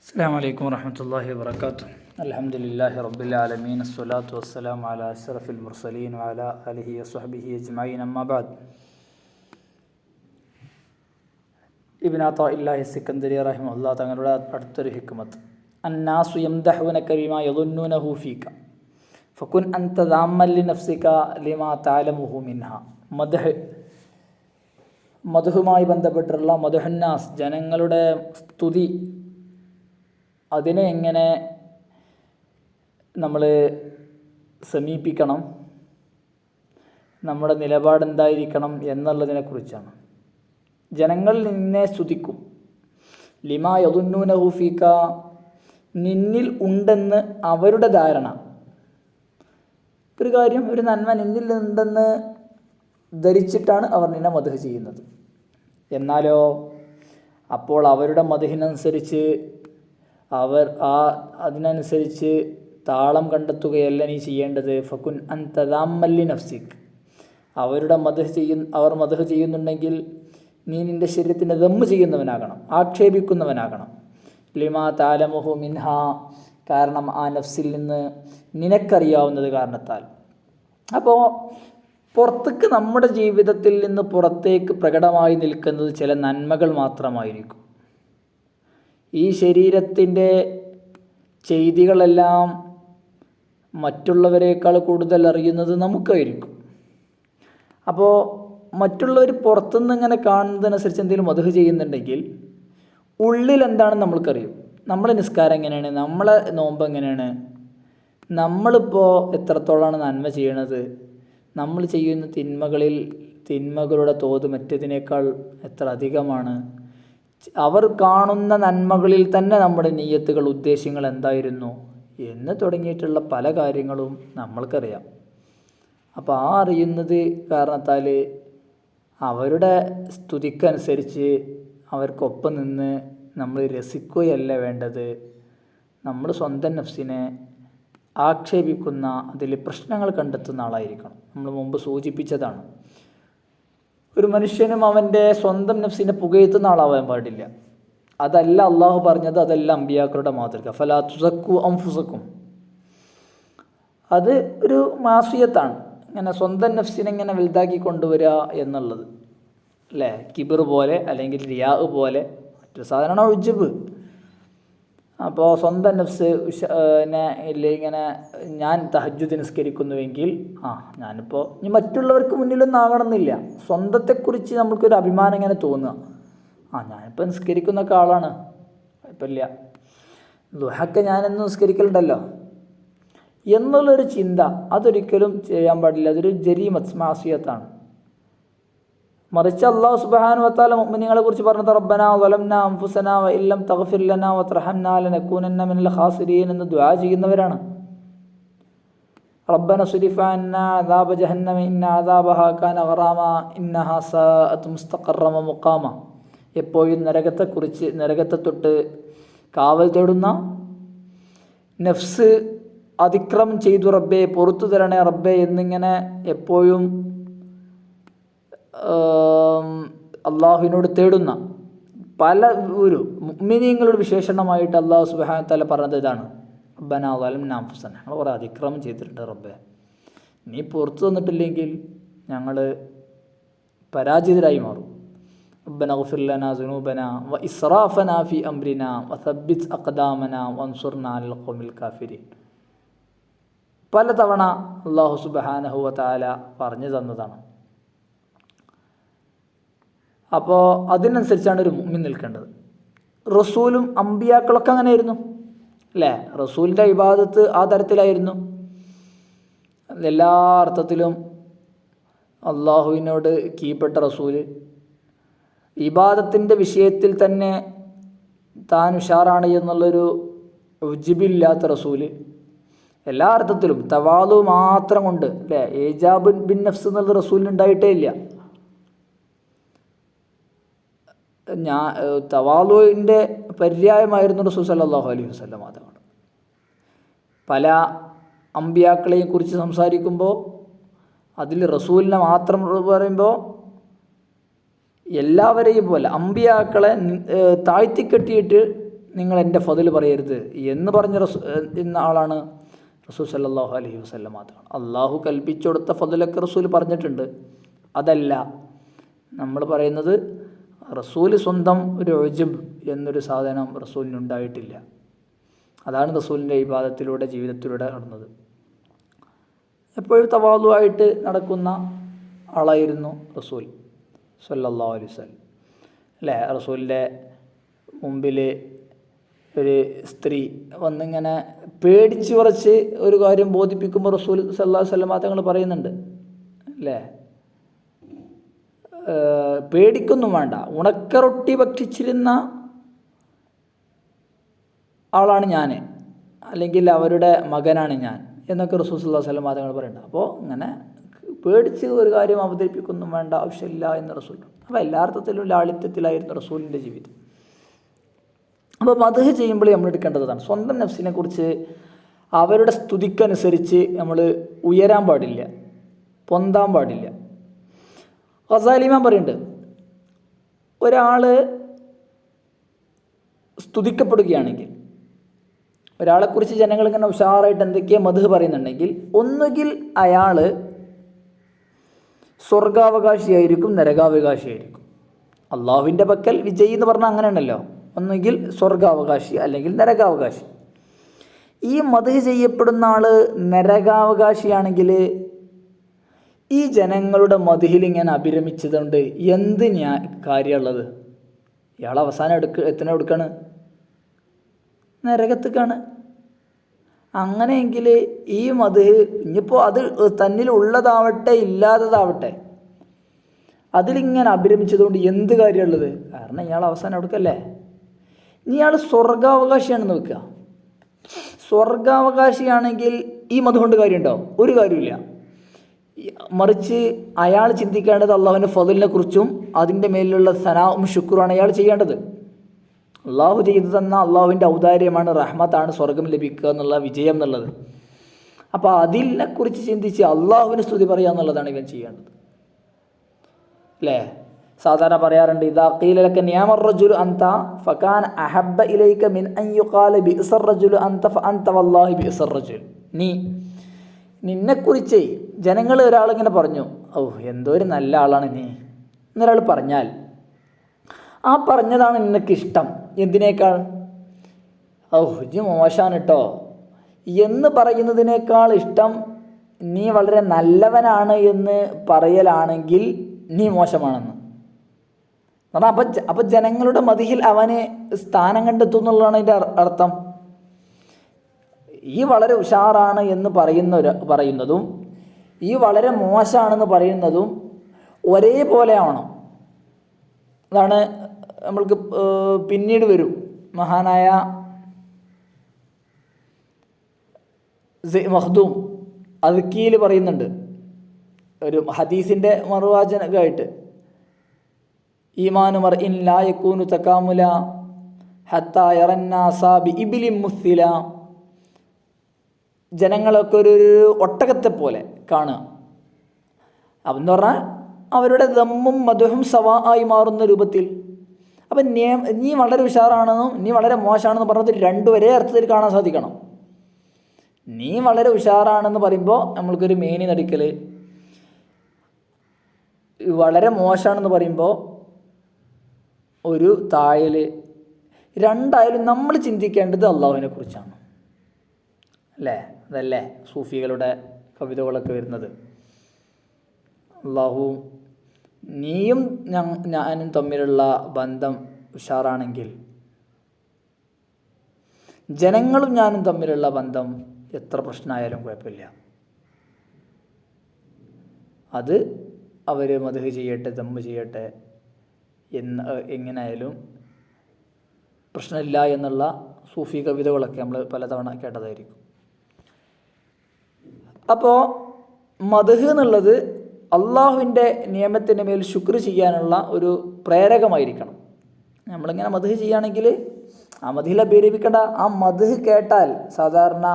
السلام عليكم ورحمة الله وبركاته. الحمد لله رب العالمين، الصلاة والسلام على أشرف المرسلين وعلى آله وصحبه أجمعين. أما بعد. ഇബ്ൻ അതാഇല്ലാഹി സിക്കന്ദരി റഹിമഹുല്ലാഹ് തങ്ങളുടെ അടുത്തൊരു ഹിക്മത്ത്, അന്നാസു യംദഹുനക ബിമാ യദുന്നൂനഹു ഫീക ഫകുൻ അൻത ദാമ്മൻ ലിനഫ്സിക ലിമാ തഅലമുഹു മിൻഹ. മദ്ഹുമായി ബന്ധപ്പെട്ടുള്ള മദ്ഹുന്നാസ്, ജനങ്ങളുടെ സ്തുതി, അതിനെ എങ്ങനെ നമ്മൾ സമീപിക്കണം, നമ്മുടെ നിലപാടെന്തായിരിക്കണം എന്നുള്ളതിനെക്കുറിച്ചാണ്. ജനങ്ങൾ നിന്നെ സ്തുതിക്കും. ലിമാ യദുന്നൂനഹു ഫീക, നിന്നിൽ ഉണ്ടെന്ന് അവരുടെ ധാരണ. ഒരു കാര്യം, ഒരു നന്മ നിന്നിൽ ഉണ്ടെന്ന് ധരിച്ചിട്ടാണ് അവർ നിന്നെ മദ്ഹ് ചെയ്യുന്നത്. എന്നാലോ അപ്പോൾ അവരുടെ മദ്ഹിനനുസരിച്ച് അതിനനുസരിച്ച് താളം കണ്ടെത്തുകയല്ല നീ ചെയ്യേണ്ടത്. ഫകുൻ അൻത ദാമ്മൻ ലിനഫ്സിക്, അവർ മദ്ഹ് ചെയ്യുന്നുണ്ടെങ്കിൽ നീ നിൻ്റെ ശരീരത്തിനെ ദമ്മ് ചെയ്യുന്നവനാകണം, ആക്ഷേപിക്കുന്നവനാകണം. ലിമാ തഅലമുഹു മിൻഹ, കാരണം ആ നഫ്സിൽ നിന്ന് നിനക്കറിയാവുന്നത് കാരണത്താൽ. അപ്പോൾ പുറത്തേക്ക്, നമ്മുടെ ജീവിതത്തിൽ നിന്ന് പുറത്തേക്ക് പ്രകടമായി നിൽക്കുന്നത് ചില നന്മകൾ മാത്രമായിരിക്കും. ഈ ശരീരത്തിൻ്റെ ചെയ്തികളെല്ലാം മറ്റുള്ളവരെക്കാൾ കൂടുതൽ അറിയുന്നത് നമുക്കായിരിക്കും. അപ്പോൾ മറ്റുള്ളവർ പുറത്തുനിന്ന് ഇങ്ങനെ കാണുന്നതനുസരിച്ച് എന്തെങ്കിലും മദ്ഹ് ചെയ്യുന്നുണ്ടെങ്കിൽ ഉള്ളിൽ എന്താണെന്ന് നമ്മൾക്കറിയും. നമ്മളെ നിസ്കാരം എങ്ങനെയാണ്, നമ്മളെ നോമ്പ് എങ്ങനെയാണ്, നമ്മളിപ്പോൾ എത്രത്തോളമാണ് നന്മ ചെയ്യണത്, നമ്മൾ ചെയ്യുന്ന തിന്മകളുടെ തോത് മറ്റതിനേക്കാൾ എത്ര അധികമാണ്, അവർ കാണുന്ന നന്മകളിൽ തന്നെ നമ്മുടെ നിയ്യത്തുകൾ, ഉദ്ദേശ്യങ്ങൾ എന്തായിരുന്നു എന്ന് തുടങ്ങിയിട്ടുള്ള പല കാര്യങ്ങളും നമ്മൾക്കറിയാം. അപ്പോൾ ആ അറിയുന്നത് കാരണത്താൽ അവരുടെ സ്തുതിക്കനുസരിച്ച് അവർക്കൊപ്പം നിന്ന് നമ്മൾ രസിക്കുകയല്ല വേണ്ടത്. നമ്മൾ സ്വന്തം നഫ്സിനെ ആക്ഷേപിക്കുന്ന, അതിൽ പ്രശ്നങ്ങൾ കണ്ടെത്തുന്ന ആളായിരിക്കണം. നമ്മൾ മുമ്പ് സൂചിപ്പിച്ചതാണ്, ഒരു മനുഷ്യനും അവൻ്റെ സ്വന്തം നഫ്സിനെ പുകഴ്ത്തുന്ന ആളാവാൻ പാടില്ല. അതല്ല അള്ളാഹു പറഞ്ഞത്, അതല്ല അമ്പിയാക്കളുടെ മാതൃക. ഫലാ തുസക്കു അൻഫുസക്കും, അത് ഒരു മാസിയത്താണ്. ഇങ്ങനെ സ്വന്തം നഫ്സിനെ ഇങ്ങനെ വലുതാക്കി കൊണ്ടുവരിക എന്നുള്ളത്, അല്ലേ? കിബിർ പോലെ അല്ലെങ്കിൽ റിയാ പോലെ. മറ്റൊരു സാധനമാണ് ഉജ്ബ്. അപ്പോൾ സ്വന്തം നഫ്സ് ഇങ്ങനെ, ഞാൻ തഹജ്ജുദ് നിസ്കരിക്കുന്നുവെങ്കിൽ ഞാനിപ്പോൾ ഇനി മറ്റുള്ളവർക്ക് മുന്നിലൊന്നും ആകണമെന്നില്ല, സ്വന്തത്തെക്കുറിച്ച് നമുക്കൊരു അഭിമാനം ഇങ്ങനെ തോന്നുക. ഞാനിപ്പോൾ നിസ്കരിക്കുന്നൊക്കെ ആളാണ്, കുഴപ്പമില്ല, ദുഹക്ക് ഞാനെന്നും നിസ്കരിക്കലുണ്ടല്ലോ എന്നുള്ളൊരു ചിന്ത, അതൊരിക്കലും ചെയ്യാൻ പാടില്ല. അതൊരു ജരീമത്ത്, മാസിയത്താണ്. മറിച്ച് അല്ലാഹു സുബ്ഹാനഹു വതആല മുഅ്മിനീങ്ങളെ കുറിച്ച് പറഞ്ഞത്, റബ്ബനാ വലംനാ അൻഫുസനാ വഇല്ലം തഗ്ഫിർ ലനാ വതർഹംനാ ലനകൂനന്ന മിനൽ ഖാസിരീൻ എന്ന് ദുആ ചെയ്യുന്നവരാണ്. റബ്ബന സ്രിഫ് അന്നാ അദാബ ജഹന്നമ ഇന്ന അദാബഹാ കാന ഗറാമ ഇന്നഹാ സാഅത് മുസ്തഖറ വമുഖാമ. എപ്പോഴും നരകത്തെ തൊട്ട് കാവൽ തേടുന്ന, നഫ്സ് അതിക്രമം ചെയ്തു റബ്ബേ പുറത്തു തരണേ റബ്ബേ എന്നിങ്ങനെ എപ്പോഴും അള്ളാഹുവിനോട് തേടുന്ന ഒരു മുഅ്മിനീങ്ങളുടെ വിശേഷണമായിട്ട് അല്ലാഹു സുബ്ഹാനഹു വതആല പറഞ്ഞത് ഇതാണ്, റബ്ബനാ വലംനാ അൻഫുസനാ, ഞങ്ങൾ കുറേ അതിക്രമം ചെയ്തിട്ടുണ്ട് റബ്ബേ, നീ പുറത്തു തന്നിട്ടില്ലെങ്കിൽ ഞങ്ങൾ പരാജിതരായി മാറും. റബ്ബനാ ഗ്ഫിർ ലനാ ദുനൂബനാ വ ഇസ്റാഫനാ ഫി അംരിനാ വസബ്ബിത് അഖ്ദാമനാ വൻസുർനാ അലൽ ഖൗമിൽ കാഫിരീൻ. പലതവണ അല്ലാഹു സുബ്ഹാനഹു വതആല പറഞ്ഞു തന്നതാണ്. അപ്പോൾ അതിനനുസരിച്ചാണ് ഒരു മുഅ്മിൻ നിൽക്കേണ്ടത്. റസൂലും അമ്പിയാക്കളൊക്കെ അങ്ങനെയായിരുന്നു, അല്ലേ? റസൂലിൻ്റെ ഇബാദത്ത് ആ തരത്തിലായിരുന്നു. എല്ലാ അർത്ഥത്തിലും അള്ളാഹുവിനോട് കീഴ്പ്പെട്ട റസൂല്, ഇബാദത്തിൻ്റെ വിഷയത്തിൽ തന്നെ താൻ ഉഷാറാണ് എന്നുള്ളൊരു ഉജ്ബില്ലാത്ത റസൂല്, എല്ലാ അർത്ഥത്തിലും തവാളു മാത്രം കൊണ്ട്, അല്ലേ? ഏജാബ് ബിൻ നഫ്സ് എന്നുള്ള റസൂലിന് ഉണ്ടായിട്ടേ ഇല്ല. തവാളുവിൻ്റെ പര്യായമായിരുന്നു റസൂൽ സല്ലല്ലാഹു അലൈഹി വസല്ലം. അതാണ് പല അമ്പിയാക്കളെയും കുറിച്ച് സംസാരിക്കുമ്പോൾ അതിൽ റസൂലിനെ മാത്രം പറയുമ്പോൾ എല്ലാവരെയും പോലെ അമ്പിയാക്കളെ താഴ്ത്തിക്കെട്ടിയിട്ട് നിങ്ങൾ എൻ്റെ ഫضൽ പറയരുത് എന്ന് പറഞ്ഞ ഇന്ന ആളാണ് റസൂൽ സല്ലല്ലാഹു അലൈഹി വസല്ലം മാത്രമാണ്. അള്ളാഹു കൽപ്പിച്ചു കൊടുത്ത ഫضലൊക്കെ റസൂൽ പറഞ്ഞിട്ടുണ്ട്. അതല്ല നമ്മൾ പറയുന്നത്, റസൂൽ സ്വന്തം ഒരു ഉജ്ബ് എന്നൊരു സാധനം റസൂലിനുണ്ടായിട്ടില്ല. അതാണ് റസൂലിൻ്റെ ഇബാദത്തിലൂടെ ജീവിതത്തിലൂടെ നടന്നത്. എപ്പോഴും തവാളുവായിട്ട് നടക്കുന്ന ആളായിരുന്നു റസൂൽ സല്ലല്ലാഹു അലൈഹി വസല്ലം. അല്ലേ, റസൂലിൻ്റെ മുമ്പിൽ ഒരു സ്ത്രീ വന്നിങ്ങനെ പേടിച്ച് വിറച്ച് ഒരു കാര്യം ബോധിപ്പിക്കുമ്പോൾ റസൂൽ സല്ലല്ലാഹു അലൈഹി വസല്ലം തങ്ങൾ പറയുന്നുണ്ട്, അല്ലേ, പേടിക്കൊന്നും വേണ്ട, ഉണക്കറൊട്ടി ഭക്ഷിച്ചിരുന്ന ആളാണ് ഞാൻ, അല്ലെങ്കിൽ അവരുടെ മകനാണ് ഞാൻ എന്നൊക്കെ റസൂൽ സല്ലല്ലാഹു അലൈഹി വസല്ലം തങ്ങൾ പറയുന്നുണ്ട്. അപ്പോൾ ഇങ്ങനെ പേടിച്ച് ഒരു കാര്യം അവതരിപ്പിക്കൊന്നും വേണ്ട, ആവശ്യമില്ല എന്ന് റസൂൽ. അപ്പോൾ എല്ലാ അർത്ഥത്തിലും ലാളിത്യത്തിലായിരുന്നു റസൂലിൻ്റെ ജീവിതം. അപ്പോൾ മദ്ഹ് ചെയ്യുമ്പോൾ നമ്മൾ എടുക്കേണ്ടതാണ് സ്വന്തം നഫ്സിനെ കുറിച്ച് അവരുടെ സ്തുതിക്കനുസരിച്ച് നമ്മൾ ഉയരാൻ പാടില്ല, പൊന്താൻ പാടില്ല. ഗസാലി ഇമാം പറയുന്നുണ്ട്, ഒരാൾ സ്തുതിക്കപ്പെടുകയാണെങ്കിൽ, ഒരാളെക്കുറിച്ച് ജനങ്ങൾ ഇങ്ങനെ ഉഷാറായിട്ട് എന്തൊക്കെയോ മദ്ഹ് പറയുന്നുണ്ടെങ്കിൽ, ഒന്നുകിൽ അയാൾ സ്വർഗാവകാശിയായിരിക്കും, നരകാവകാശിയായിരിക്കും. അള്ളാഹുവിൻ്റെ പക്കൽ വിജയി എന്ന് പറഞ്ഞാൽ അങ്ങനെയാണല്ലോ, ഒന്നുകിൽ സ്വർഗാവകാശി അല്ലെങ്കിൽ നരകാവകാശി. ഈ മദ്ഹ് ചെയ്യപ്പെടുന്ന ആൾ നരകാവകാശിയാണെങ്കിൽ ഈ ജനങ്ങളുടെ മദ്ഹിൽ ഇങ്ങനെ അഭിരമിച്ചതുകൊണ്ട് എന്ത് കാര്യമുള്ളത്? ഇയാൾ അവസാനം എടുക്കാണ് നരകത്തേക്കാണ്. അങ്ങനെയെങ്കിൽ ഈ മദ്ഹ് ഇനിയിപ്പോൾ അത് തന്നിലുള്ളതാവട്ടെ ഇല്ലാത്തതാവട്ടെ അതിലിങ്ങനെ അഭിരമിച്ചതുകൊണ്ട് എന്ത് കാര്യമുള്ളത്? കാരണം ഇയാൾ അവസാനം എടുക്കല്ലേ. ഇയാൾ സ്വർഗാവകാശിയാണെന്ന് വെക്കുക. സ്വർഗാവകാശിയാണെങ്കിൽ ഈ മദ്ഹ് കൊണ്ട് കാര്യമുണ്ടോ? ഒരു കാര്യമില്ല. മറിച്ച് അയാൾ ചിന്തിക്കേണ്ടത് അള്ളാഹുവിൻ്റെ ഫضലിനെ കുറിച്ചും അതിൻ്റെ മേലുള്ള സനാവും ശുക്റാണ് അയാൾ ചെയ്യേണ്ടത്. അള്ളാഹു ചെയ്തു തന്ന അള്ളാഹുവിൻ്റെ ഔദാര്യമാണ്, റഹ്മത്താണ് സ്വർഗം ലഭിക്കുക എന്നുള്ള വിജയം എന്നുള്ളത്. അപ്പോൾ അതിനെക്കുറിച്ച് ചിന്തിച്ച് അള്ളാഹുവിന് സ്തുതി പറയുക എന്നുള്ളതാണ് ഇവൻ ചെയ്യേണ്ടത്. അല്ലേ, സാധാരണ പറയാറുണ്ട്, ഇദാ ഖീല ലക നിഅമർ റജുലു അൻത ഫകാന അഹബ്ബ ഇലൈക മിൻ അൻ യുഖാല ബിഇസർ റജുലു അൻത ഫഅൻത വല്ലാഹി ബിഇസർ റജുൽ. നിന്നെക്കുറിച്ച് ജനങ്ങൾ ഒരാളിങ്ങനെ പറഞ്ഞു, ഓ എന്തോ ഒരു നല്ല ആളാണ് നീ എന്നൊരാൾ പറഞ്ഞാൽ ആ പറഞ്ഞതാണ് നിനക്കിഷ്ടം. എന്തിനേക്കാൾ? ഓ ഇജ്ജ് മോശമാണ് കേട്ടോ എന്ന് പറയുന്നതിനേക്കാൾ ഇഷ്ടം നീ വളരെ നല്ലവനാണ് എന്ന് പറയലാണെങ്കിൽ നീ മോശമാണെന്ന് പറഞ്ഞാൽ അപ്പം ജനങ്ങളുടെ മദ്ഹിൽ അവന് സ്ഥാനം കണ്ടെത്തും എന്നുള്ളതാണ് അതിൻ്റെ അർത്ഥം. ഈ വളരെ ഉഷാറാണ് എന്ന് പറയുന്നതും ഈ വളരെ മോശമാണെന്ന് പറയുന്നതും ഒരേപോലെ ആവണം. അതാണ് നമ്മൾക്ക് പിന്നീട് വരും. മഹാനായ മഖ്ദൂം അദ്കീൽ പറയുന്നുണ്ട്, ഒരു ഹദീസിൻ്റെ മറുവാചനമായിട്ട്, ഈമാനു മർഇൻ ലാ യകൂനു തകാമുല ഹത്താ യറന്നാസ ബിഇബ്ലിൻ മുസ്സില. ജനങ്ങളൊക്കെ ഒരു ഒട്ടകത്തെ പോലെ കാണുക. അതെന്ന് പറഞ്ഞാൽ അവരുടെ ദമ്മും മദ്ഹും സവാ ആയി മാറുന്ന രൂപത്തിൽ. അപ്പം നീ വളരെ ഉഷാറാണെന്നും നീ വളരെ മോശമാണെന്ന് പറഞ്ഞത് രണ്ടും ഒരേ അർത്ഥത്തിൽ കാണാൻ സാധിക്കണം. നീ വളരെ ഉഷാറാണെന്ന് പറയുമ്പോൾ നമ്മൾക്കൊരു മേനി നടിക്കൽ, വളരെ മോശമാണെന്ന് പറയുമ്പോൾ ഒരു താഴൽ, രണ്ടായാലും നമ്മൾ ചിന്തിക്കേണ്ടത് അള്ളാഹുവിനെ കുറിച്ചാണ്. അല്ലേ, അതല്ലേ സൂഫികളുടെ കവിതകളൊക്കെ വരുന്നത്. അള്ളാഹു നീയും ഞാനും തമ്മിലുള്ള ബന്ധം ഉഷാറാണെങ്കിൽ ജനങ്ങളും ഞാനും തമ്മിലുള്ള ബന്ധം എത്ര പ്രശ്നമായാലും കുഴപ്പമില്ല. അത് അവർ മദ്ഹ് ചെയ്യട്ടെ, ദമ്മ് ചെയ്യട്ടെ, എങ്ങനെയായാലും പ്രശ്നമില്ല എന്നുള്ള സൂഫി കവിതകളൊക്കെ നമ്മൾ പലതവണ കേട്ടതായിരിക്കും. അപ്പോൾ മദ്ഹ് എന്നുള്ളത് അള്ളാഹുവിൻ്റെ നിയമത്തിൻ്റെ മേൽ ശുക്ർ ചെയ്യാനുള്ള ഒരു പ്രേരകമായിരിക്കണം. നമ്മളിങ്ങനെ മദ്ഹ് ചെയ്യുകയാണെങ്കിൽ ആ മദ്ഹിൽ അഭിരമിക്കേണ്ട. ആ മദ്ഹ് കേട്ടാൽ സാധാരണ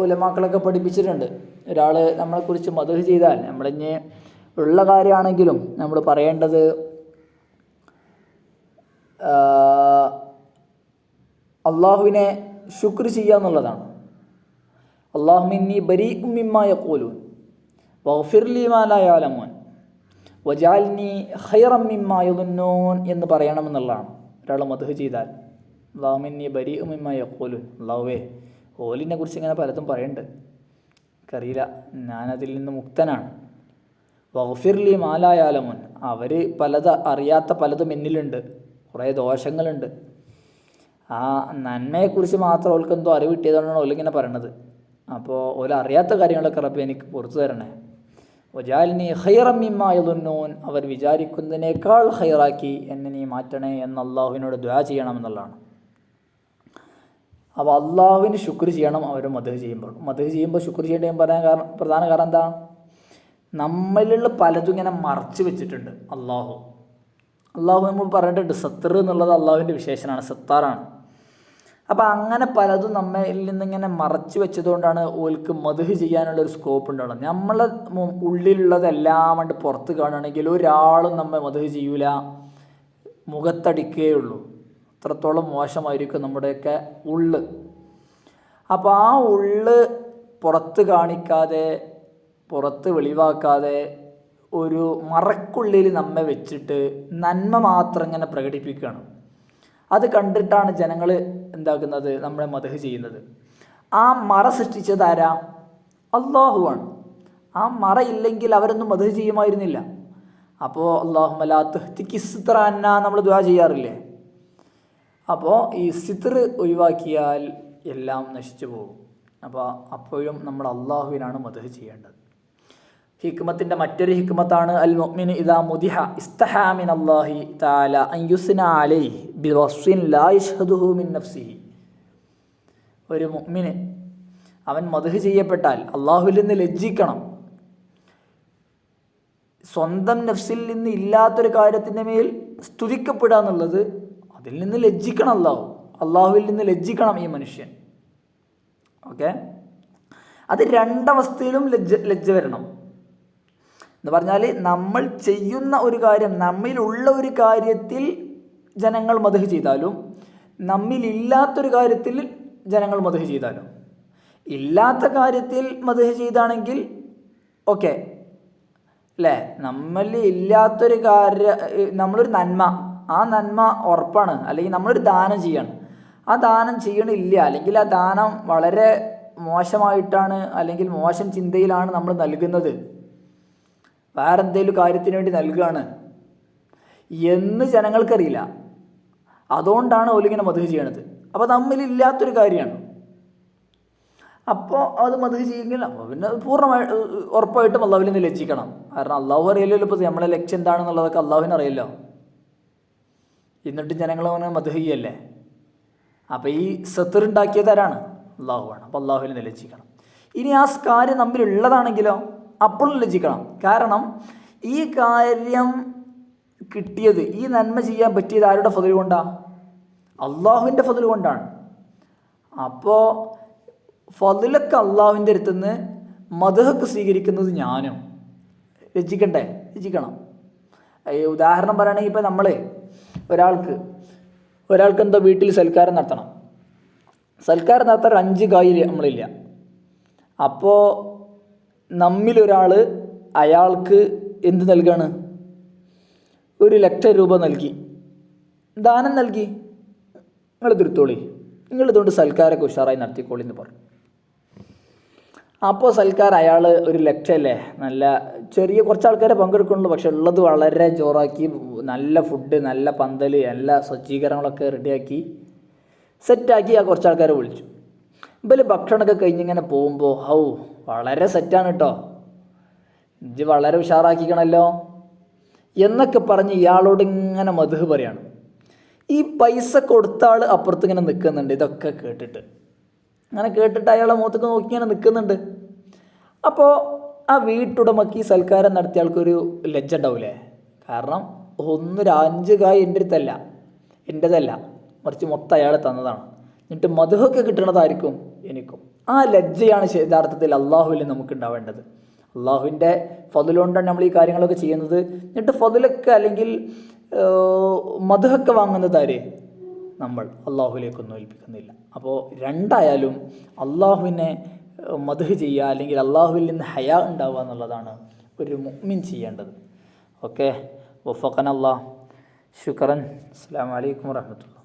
ഉലമാക്കളൊക്കെ പഠിപ്പിച്ചിട്ടുണ്ട്, ഒരാൾ നമ്മളെക്കുറിച്ച് മദ്ഹ് ചെയ്താൽ നമ്മളിഞ്ഞ് ഉള്ള കാര്യമാണെങ്കിലും നമ്മൾ പറയേണ്ടത് അള്ളാഹുവിനെ ശുക്ർ ചെയ്യുക എന്നുള്ളതാണ്. അല്ലാഹുമ്മ ബരീഉം മിമ്മാ യഖൂലൂൻ വഗ്ഫിർ ലീ മാ ലാ യഅലമൂൻ വജഅൽനി ഖൈറൻ മിമ്മാ യظുന്നൂൻ എന്ന് പറയണമെന്നുള്ളതാണ്. ഒരാൾ മദ്ഹ് ചെയ്താൽ അല്ലാഹുമ്മ ബരീഉം മിമ്മാ യഖൂലൂൻ, അള്ളാഹുവേ ഓലിനെ കുറിച്ച് ഇങ്ങനെ പലതും പറയുന്നുണ്ട്, എനിക്കറിയില്ല, ഞാനതിൽ നിന്ന് മുക്തനാണ്. വഗ്ഫിർ ലീ മാ ലാ യഅലമൂൻ, അവർ അറിയാത്ത പലതും എന്നിലുണ്ട്, കുറേ ദോഷങ്ങളുണ്ട്. ആ നന്മയെക്കുറിച്ച് മാത്രം ഓൾക്ക് എന്തോ അറിവ് കിട്ടിയതുകൊണ്ടാണ് ഓലിങ്ങനെ പറയണത്. അപ്പോൾ ഓല അറിയാത്ത കാര്യങ്ങളൊക്കെ റബ്ബേ എനിക്ക് പുറത്തു തരണേ. വജഅൽനി ഖൈറൻ മിമ്മാ യظുന്നൂൻ, അവർ വിചാരിക്കുന്നതിനേക്കാൾ ഖൈറാക്കി എന്നെ നീ മാറ്റണേ എന്ന് അള്ളാഹുവിനോട് ദുആ ചെയ്യണമെന്നുള്ളതാണ്. അപ്പോൾ അള്ളാഹുവിന് ശുക്ർ ചെയ്യണം അവർ മദ്ഹ് ചെയ്യുമ്പോൾ. മദ്ഹ് ചെയ്യുമ്പോൾ ശുക്ർ ചെയ്യേണ്ട പറയാൻ പ്രധാന കാരണം എന്താ? നമ്മളിലുള്ള പലതും ഇങ്ങനെ മറച്ചു വെച്ചിട്ടുണ്ട് അള്ളാഹു. നമ്മൾ പറഞ്ഞിട്ടുണ്ട് സത്തർ എന്നുള്ളത് അള്ളാഹുവിൻ്റെ വിശേഷണമാണ്, സത്താറാണ്. അപ്പോൾ അങ്ങനെ പലതും നമ്മളിൽ നിന്നിങ്ങനെ മറച്ചു വെച്ചതുകൊണ്ടാണ് ഓൽക്ക് മദ്ഹ് ചെയ്യാനുള്ളൊരു സ്കോപ്പ് ഉണ്ടാവുന്നത്. നമ്മളെ ഉള്ളിലുള്ളതെല്ലാം കൊണ്ട് പുറത്ത് കാണുകയാണെങ്കിൽ ഒരാളും നമ്മെ മദ്ഹ് ചെയ്യൂല, മുഖത്തടിക്കുകയുള്ളൂ. അത്രത്തോളം മോശമായിരിക്കും നമ്മുടെയൊക്കെ ഉള്ള്. അപ്പോൾ ആ ഉള്ള് പുറത്ത് കാണിക്കാതെ, പുറത്ത് വെളിവാക്കാതെ ഒരു മറക്കുള്ളിൽ നമ്മെ വെച്ചിട്ട് നന്മ മാത്രം ഇങ്ങനെ പ്രകടിപ്പിക്കുകയാണ്. അത് കണ്ടിട്ടാണ് ജനങ്ങൾ എന്താക്കുന്നത്, നമ്മളെ മദ്ഹ് ചെയ്യുന്നത്. ആ മറ സൃഷ്ടിച്ചത് ആരാ? അള്ളാഹുവാണ്. ആ മറ ഇല്ലെങ്കിൽ അവരൊന്നും മദ്ഹ് ചെയ്യുമായിരുന്നില്ല. അപ്പോൾ അല്ലാഹുമ്മ ലാ തുഹ്തികി സിത്ര അന്നാ നമ്മൾ ദുആ ചെയ്യാറില്ലേ? അപ്പോൾ ഈ സിത്ർ ഒഴിവാക്കിയാൽ എല്ലാം നശിച്ചു പോകും. അപ്പോൾ അപ്പോഴും നമ്മൾ അള്ളാഹുവിനാണ് മദ്ഹ് ചെയ്യേണ്ടത്. ഹിക്മത്തിൻ്റെ മറ്റൊരു ഹിക്മത്താണ് അൽ മുഅ്മിനു ഇദാ മുദിഹ ഇസ്തഹാ മിൻ അല്ലാഹി തആല അൻ യുസ്ന അലൈഹി ബിവസ്ഫിൻ ലാ യശ്ഹദുഹു മിൻ നഫ്സിഹി. ഒരു മുഅ്മിന് അവൻ മദ്ഹ് ചെയ്യപ്പെട്ടാൽ അള്ളാഹുവിൽ നിന്ന് ലജ്ജിക്കണം. സ്വന്തം നഫ്സിൽ നിന്ന് ഇല്ലാത്തൊരു കാര്യത്തിൻ്റെ മേൽ സ്തുതിക്കപ്പെടുക എന്നുള്ളത്, അതിൽ നിന്ന് ലജ്ജിക്കണം. അള്ളാഹുവിൽ നിന്ന് ലജ്ജിക്കണം ഈ മനുഷ്യൻ. ഓക്കെ, അത് രണ്ടവസ്ഥയിലും ലജ്ജ വരണം എന്ന് പറഞ്ഞാൽ, നമ്മൾ ചെയ്യുന്ന ഒരു കാര്യം, നമ്മിലുള്ള ഒരു കാര്യത്തിൽ ജനങ്ങൾ മദ്ഹ് ചെയ്താലും നമ്മിലില്ലാത്തൊരു കാര്യത്തിൽ ജനങ്ങൾ മദ്ഹ് ചെയ്താലും. ഇല്ലാത്ത കാര്യത്തിൽ മദ്ഹ് ചെയ്താണെങ്കിൽ ഓക്കെ അല്ലേ, നമ്മളിൽ ഇല്ലാത്തൊരു നമ്മളൊരു നന്മ, ആ നന്മ ഉറപ്പാണ്, അല്ലെങ്കിൽ നമ്മളൊരു ദാനം ചെയ്യണം, ആ ദാനം ചെയ്യണില്ല, അല്ലെങ്കിൽ ആ ദാനം വളരെ മോശമായിട്ടാണ്, അല്ലെങ്കിൽ മോശം ചിന്തയിലാണ് നമ്മൾ നൽകുന്നത്, വേറെ എന്തെങ്കിലും കാര്യത്തിന് വേണ്ടി നൽകുകയാണ് എന്ന് ജനങ്ങൾക്കറിയില്ല. അതുകൊണ്ടാണ് ഓലിങ്ങനെ മദ്ഹ് ചെയ്യണത്. അപ്പോൾ നമ്മളില്ലാത്തൊരു കാര്യമാണ്. അപ്പോൾ അത് മദ്ഹ് ചെയ്യുമെങ്കിൽ അപ്പോൾ പിന്നെ ഉറപ്പായിട്ടും അള്ളാഹുവിൽ നിന്ന് ലജ്ജിക്കണം. കാരണം അള്ളാഹു അറിയില്ലല്ലോ ഇപ്പോൾ നമ്മളെ ലക്ഷ്യം എന്താണെന്നുള്ളതൊക്കെ അള്ളാഹുവിന് അറിയില്ലോ. എന്നിട്ട് ജനങ്ങൾ അങ്ങനെ മദ്ഹ് ചെയ്യല്ലേ. അപ്പോൾ ഈ സത്തർ ഉണ്ടാക്കിയതാരാണ്? അള്ളാഹുവാണ്. അപ്പോൾ അള്ളാഹുവിൽ നിന്ന് ലജ്ജിക്കണം. ഇനി ആ കാര്യം നമ്മിലുള്ളതാണെങ്കിലോ അപ്പോഴും ലജ്ജിക്കണം. കാരണം ഈ കാര്യം കിട്ടിയത്, ഈ നന്മ ചെയ്യാൻ പറ്റിയത് ആരുടെ ഫضل കൊണ്ടാണ്? അള്ളാഹുവിൻ്റെ ഫضل കൊണ്ടാണ്. അപ്പോൾ ഫضലൊക്കെ അള്ളാഹുവിൻ്റെ അടുത്തുനിന്ന് മദ്ഹൊക്കെ സ്വീകരിക്കുന്നത് ഞാനും. ലജ്ജിക്കണ്ടേ? ലജ്ജിക്കണം. ഉദാഹരണം പറയുകയാണെങ്കിൽ ഇപ്പോൾ നമ്മൾ ഒരാൾക്ക് എന്തോ വീട്ടിൽ സൽക്കാരം നടത്തണം. സൽക്കാരം നടത്താൻ 5 കായ് നമ്മളില്ല. അപ്പോൾ നമ്മിലൊരാൾ അയാൾക്ക് എന്ത് നൽകുകയാണ്? 1,00,000 രൂപ നൽകി, ദാനം നൽകി. നിങ്ങൾ തിരുത്തോളി, നിങ്ങളിതുകൊണ്ട് സൽക്കാരമൊക്കെ ഉഷാറായി നടത്തിക്കോളി എന്ന് പറഞ്ഞു. അപ്പോൾ സൽക്കാരം അയാൾ 1,00,000 അല്ലേ, നല്ല ചെറിയ കുറച്ച് ആൾക്കാരെ പങ്കെടുക്കുന്നുള്ളൂ, പക്ഷെ ഉള്ളത് വളരെ ജോറാക്കി, നല്ല ഫുഡ്, നല്ല പന്തൽ, എല്ലാ സജ്ജീകരണങ്ങളൊക്കെ റെഡിയാക്കി സെറ്റാക്കി ആ കുറച്ച് ആൾക്കാരെ വിളിച്ചു. ഇവർ ഭക്ഷണമൊക്കെ കഴിഞ്ഞിങ്ങനെ പോകുമ്പോൾ വളരെ സെറ്റാണ് കേട്ടോ, ഇജ്ജ് വളരെ ഉഷാറാക്കിക്കണമല്ലോ എന്നൊക്കെ പറഞ്ഞ് ഇയാളോട് ഇങ്ങനെ മദ്ഹ് പറയാണ്. ഈ പൈസ കൊടുത്ത ആൾ അപ്പുറത്ത് ഇങ്ങനെ നിൽക്കുന്നുണ്ട്. ഇതൊക്കെ കേട്ടിട്ട് അയാളെ മുഖത്തേക്ക് നോക്കി ഇങ്ങനെ നിൽക്കുന്നുണ്ട്. അപ്പോൾ ആ വീട്ടുടമയ്ക്ക് ഈ സൽക്കാരം നടത്തിയ ആൾക്കൊരു ലജ്ജ ഉണ്ടാവില്ലേ? കാരണം 5 കായ് എൻ്റെതല്ല, മറിച്ച് മൊത്തം അയാൾ തന്നതാണ്. എന്നിട്ട് മദ്ഹൊക്കെ കിട്ടണതായിരിക്കും എനിക്കും. ആ ലജ്ജയാണ് യഥാർത്ഥത്തിൽ അള്ളാഹുവിൽ നമുക്ക് ഉണ്ടാവേണ്ടത്. അള്ളാഹുവിൻ്റെ ഫضل കൊണ്ടാണ് നമ്മൾ ഈ കാര്യങ്ങളൊക്കെ ചെയ്യുന്നത്. എന്നിട്ട് ഫضലൊക്കെ അല്ലെങ്കിൽ മദ്ഹൊക്കെ വാങ്ങുന്നത് ആര്? നമ്മൾ അള്ളാഹുലേക്കൊന്നും ഏൽപ്പിക്കുന്നില്ല. അപ്പോൾ രണ്ടായാലും അള്ളാഹുവിനെ മദ്ഹ് ചെയ്യുക, അല്ലെങ്കിൽ അള്ളാഹുവിൽ നിന്ന് ഹയാ ഉണ്ടാവുക എന്നുള്ളതാണ് ഒരു മുഅ്മിൻ ചെയ്യേണ്ടത്. ഓക്കെ, വഫഖന അല്ലാഹ്. ശുക്രൻ. അസ്സലാമു അലൈക്കും വറഹ്മത്തുള്ളാഹി.